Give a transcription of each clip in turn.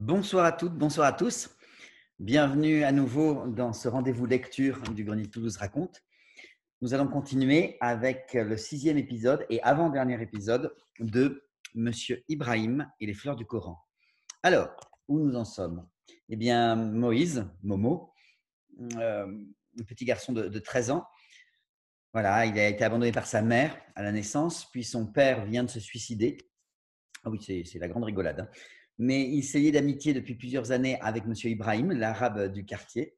Bonsoir à toutes, bonsoir à tous. Bienvenue à nouveau dans ce rendez-vous lecture du Grenier de Toulouse raconte. Nous allons continuer avec le 6e épisode et avant-dernier épisode de Monsieur Ibrahim et les fleurs du Coran. Alors, où nous en sommes? Eh bien, Moïse, Momo, un petit garçon de 13 ans, voilà, il a été abandonné par sa mère à la naissance, puis son père vient de se suicider. Ah oui, c'est la grande rigolade, hein. Mais il s'est lié d'amitié depuis plusieurs années avec Monsieur Ibrahim, l'arabe du quartier,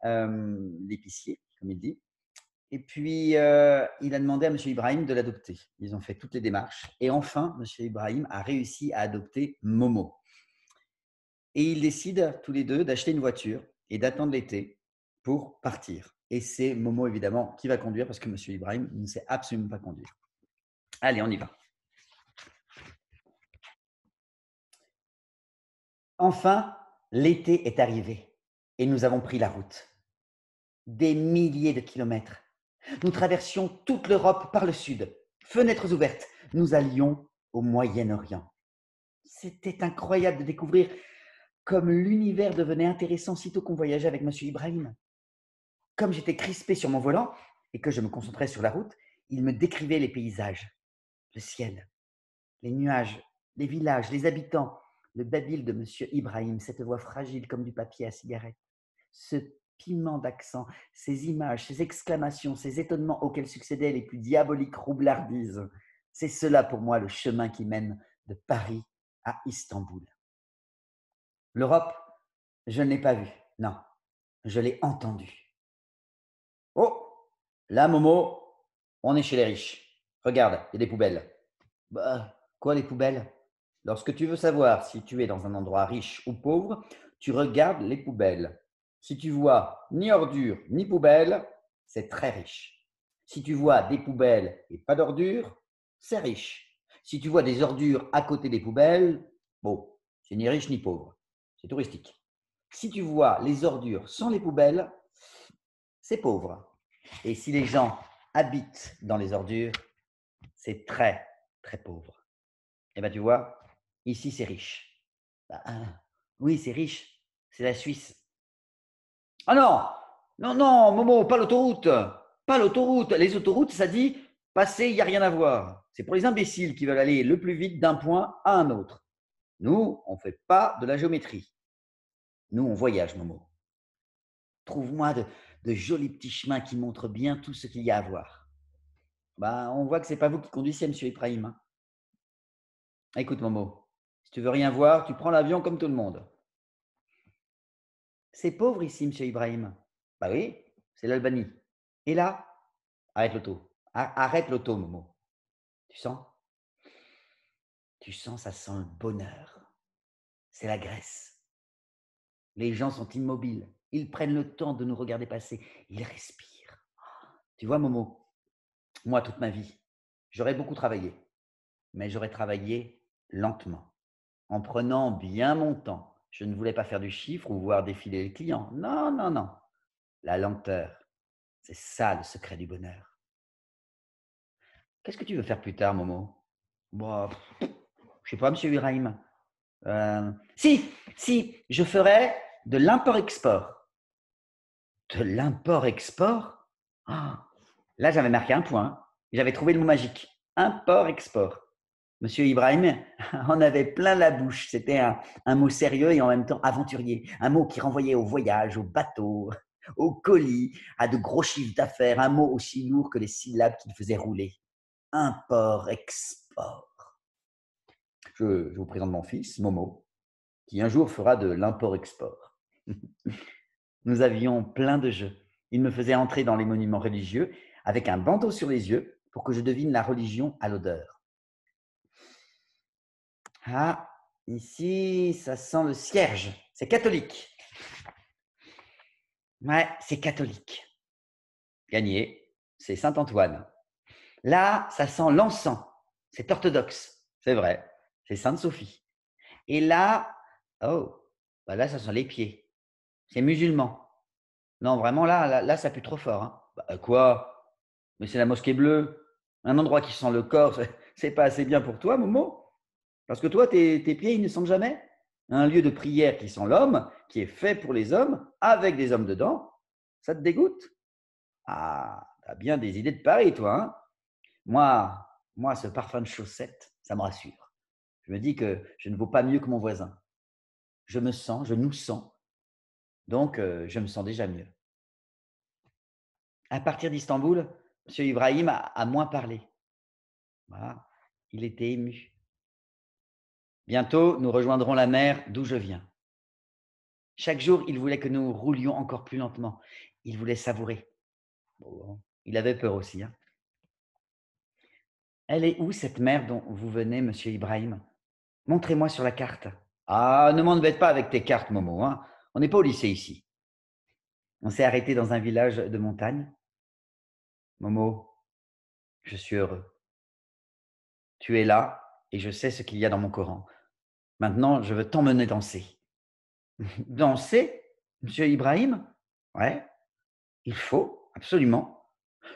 l'épicier, comme il dit. Et puis, il a demandé à Monsieur Ibrahim de l'adopter. Ils ont fait toutes les démarches. Et enfin, Monsieur Ibrahim a réussi à adopter Momo. Et ils décident tous les deux d'acheter une voiture et d'attendre l'été pour partir. Et c'est Momo, évidemment, qui va conduire parce que Monsieur Ibrahim ne sait absolument pas conduire. Allez, on y va. Enfin, l'été est arrivé et nous avons pris la route. Des milliers de kilomètres. Nous traversions toute l'Europe par le sud. Fenêtres ouvertes, nous allions au Moyen-Orient. C'était incroyable de découvrir comme l'univers devenait intéressant sitôt qu'on voyageait avec Monsieur Ibrahim. Comme j'étais crispé sur mon volant et que je me concentrais sur la route, il me décrivait les paysages, le ciel, les nuages, les villages, les habitants, le babil de Monsieur Ibrahim, cette voix fragile comme du papier à cigarette, ce piment d'accent, ces images, ces exclamations, ces étonnements auxquels succédaient les plus diaboliques roublardises. C'est cela pour moi le chemin qui mène de Paris à Istanbul. L'Europe, je ne l'ai pas vue, non, je l'ai entendue. Oh, là, Momo, on est chez les riches. Regarde, il y a des poubelles. Bah, quoi les poubelles? Lorsque tu veux savoir si tu es dans un endroit riche ou pauvre, tu regardes les poubelles. Si tu vois ni ordures ni poubelles, c'est très riche. Si tu vois des poubelles et pas d'ordures, c'est riche. Si tu vois des ordures à côté des poubelles, bon, c'est ni riche ni pauvre. C'est touristique. Si tu vois les ordures sans les poubelles, c'est pauvre. Et si les gens habitent dans les ordures, c'est très, très pauvre. Eh bien, tu vois, ici, c'est riche. Bah, oui, c'est riche. C'est la Suisse. Ah non, non, non, Momo, pas l'autoroute. Pas l'autoroute. Les autoroutes, ça dit passer, il n'y a rien à voir. C'est pour les imbéciles qui veulent aller le plus vite d'un point à un autre. Nous, on ne fait pas de la géométrie. Nous, on voyage, Momo. Trouve-moi de jolis petits chemins qui montrent bien tout ce qu'il y a à voir. Bah, on voit que ce n'est pas vous qui conduisez, monsieur Ibrahim, hein. Écoute, Momo, si tu veux rien voir, tu prends l'avion comme tout le monde. C'est pauvre ici, monsieur Ibrahim. Bah oui, c'est l'Albanie. Et là, arrête l'auto. Arrête l'auto, Momo. Tu sens? Tu sens, ça sent le bonheur. C'est la Grèce. Les gens sont immobiles. Ils prennent le temps de nous regarder passer. Ils respirent. Tu vois, Momo, moi, toute ma vie, j'aurais beaucoup travaillé. Mais j'aurais travaillé lentement, en prenant bien mon temps. Je ne voulais pas faire du chiffre ou voir défiler les clients. Non, non, non. La lenteur, c'est ça le secret du bonheur. Qu'est-ce que tu veux faire plus tard, Momo? Bon, je sais pas, monsieur Ibrahim. Si, je ferais de l'import-export. De l'import-export? Ah, là, j'avais marqué un point. J'avais trouvé le mot magique. Import-export. Monsieur Ibrahim en avait plein la bouche. C'était un mot sérieux et en même temps aventurier. Un mot qui renvoyait au voyage, au bateau, au colis, à de gros chiffres d'affaires. Un mot aussi lourd que les syllabes qu'il faisait rouler. Import-export. Je vous présente mon fils, Momo, qui un jour fera de l'import-export. Nous avions plein de jeux. Il me faisait entrer dans les monuments religieux avec un bandeau sur les yeux pour que je devine la religion à l'odeur. Ah, ici, ça sent le cierge. C'est catholique. Ouais, c'est catholique. Gagné, c'est Saint-Antoine. Là, ça sent l'encens. C'est orthodoxe. C'est vrai, c'est Sainte-Sophie. Et là, oh, bah là, ça sent les pieds. C'est musulman. Non, vraiment, là, ça pue trop fort, hein. Bah, quoi? Mais c'est la mosquée bleue. Un endroit qui sent le corps, c'est pas assez bien pour toi, Momo? Parce que toi, tes pieds, ils ne sentent jamais? Un lieu de prière qui sent l'homme, qui est fait pour les hommes, avec des hommes dedans, ça te dégoûte? Ah, tu as bien des idées de Paris, toi, hein? Moi, ce parfum de chaussette, ça me rassure. Je me dis que je ne vaux pas mieux que mon voisin. Je nous sens, donc je me sens déjà mieux. À partir d'Istanbul, monsieur Ibrahim a moins parlé. Voilà, il était ému. Bientôt, nous rejoindrons la mer d'où je viens. Chaque jour, il voulait que nous roulions encore plus lentement. Il voulait savourer. Bon, il avait peur aussi, hein. Elle est où cette mer dont vous venez, monsieur Ibrahim? Montrez-moi sur la carte. Ah, ne m'embête pas avec tes cartes, Momo, hein. On n'est pas au lycée ici. On s'est arrêté dans un village de montagne. Momo, je suis heureux. Tu es là et je sais ce qu'il y a dans mon Coran. Maintenant, je veux t'emmener danser. Danser, monsieur Ibrahim? Ouais, il faut, absolument.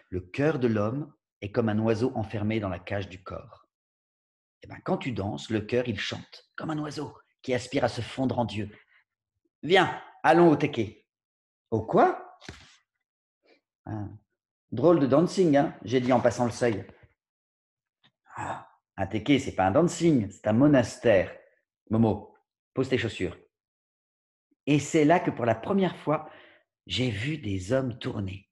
Le cœur de l'homme est comme un oiseau enfermé dans la cage du corps. Et ben, quand tu danses, le cœur, il chante, comme un oiseau qui aspire à se fondre en Dieu. Viens, allons au teke. Au quoi? Ah, drôle de dancing, hein, j'ai dit en passant le seuil. Ah, un teke, c'est pas un dancing, c'est un monastère. Momo, pose tes chaussures. Et c'est là que pour la première fois, j'ai vu des hommes tourner.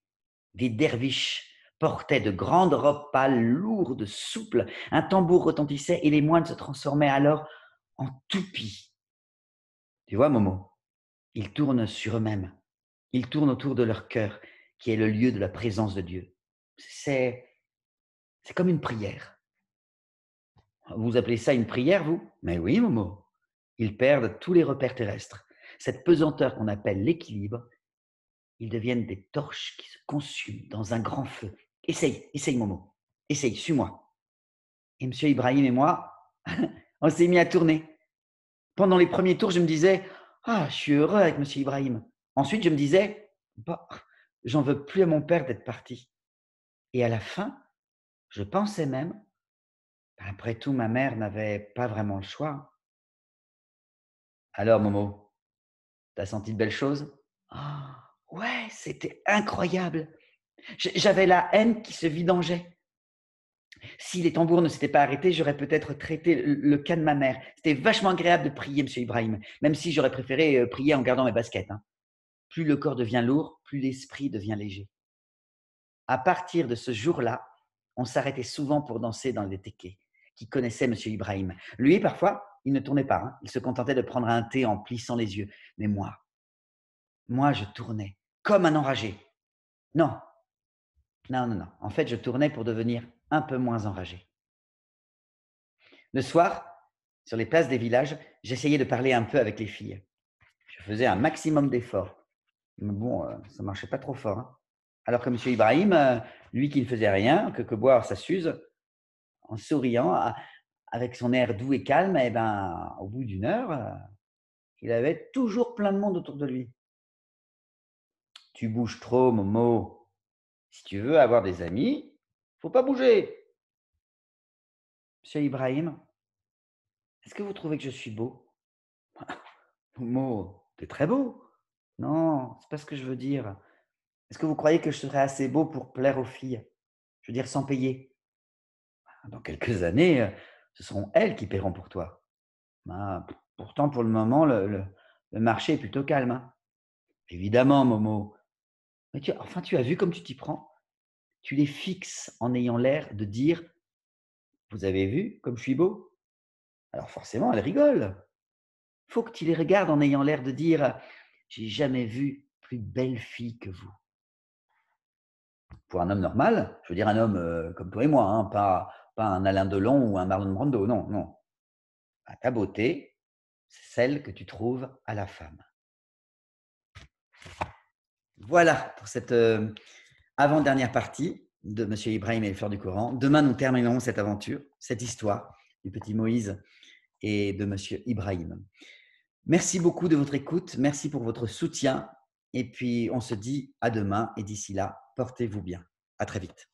Des derviches portaient de grandes robes pâles, lourdes, souples. Un tambour retentissait et les moines se transformaient alors en toupies. Tu vois, Momo, ils tournent sur eux-mêmes. Ils tournent autour de leur cœur, qui est le lieu de la présence de Dieu. C'est, c'est comme une prière. Vous appelez ça une prière, vous? Mais oui, Momo. Ils perdent tous les repères terrestres. Cette pesanteur qu'on appelle l'équilibre, ils deviennent des torches qui se consument dans un grand feu. Essaye, Momo. Essaye, suis-moi. Et M. Ibrahim et moi, on s'est mis à tourner. Pendant les premiers tours, je me disais, ah, je suis heureux avec M. Ibrahim. Ensuite, je me disais, bah, j'en veux plus à mon père d'être parti. Et à la fin, je pensais même, après tout, ma mère n'avait pas vraiment le choix. Alors, Momo, t'as senti de belles choses? Ah, ouais, c'était incroyable. J'avais la haine qui se vidangeait. Si les tambours ne s'étaient pas arrêtés, j'aurais peut-être traité le cas de ma mère. C'était vachement agréable de prier, monsieur Ibrahim, même si j'aurais préféré prier en gardant mes baskets, hein. Plus le corps devient lourd, plus l'esprit devient léger. À partir de ce jour-là, on s'arrêtait souvent pour danser dans les tékés qui connaissaient monsieur Ibrahim. Lui, parfois, il ne tournait pas, hein. Il se contentait de prendre un thé en plissant les yeux. Mais moi, je tournais comme un enragé. Non, non. En fait, je tournais pour devenir un peu moins enragé. Le soir, sur les places des villages, j'essayais de parler un peu avec les filles. Je faisais un maximum d'efforts. Mais bon, ça ne marchait pas trop fort, hein. Alors que M. Ibrahim, lui qui ne faisait rien, que boire ça s'use, en souriant, avec son air doux et calme, eh ben, au bout d'une heure, il avait toujours plein de monde autour de lui. Tu bouges trop, Momo. Si tu veux avoir des amis, faut pas bouger. Monsieur Ibrahim, est-ce que vous trouvez que je suis beau? Momo, t'es très beau. Non, c'est pas ce que je veux dire. Est-ce que vous croyez que je serais assez beau pour plaire aux filles? Je veux dire sans payer. Dans quelques années, ce seront elles qui paieront pour toi. Ben, pourtant, pour le moment, le marché est plutôt calme, hein. Évidemment, Momo. Mais tu as vu comme tu t'y prends? Tu les fixes en ayant l'air de dire: «Vous avez vu comme je suis beau?» Alors forcément, elles rigolent. Faut que tu les regardes en ayant l'air de dire: «J'ai jamais vu plus belle fille que vous». Pour un homme normal, je veux dire un homme, comme toi et moi, hein, pas un Alain Delon ou un Marlon Brando, non, non. Bah, ta beauté, c'est celle que tu trouves à la femme. Voilà pour cette, avant-dernière partie de Monsieur Ibrahim et les fleurs du Coran. Demain, nous terminerons cette aventure, cette histoire du petit Moïse et de Monsieur Ibrahim. Merci beaucoup de votre écoute, merci pour votre soutien et puis on se dit à demain et d'ici là, portez-vous bien. À très vite.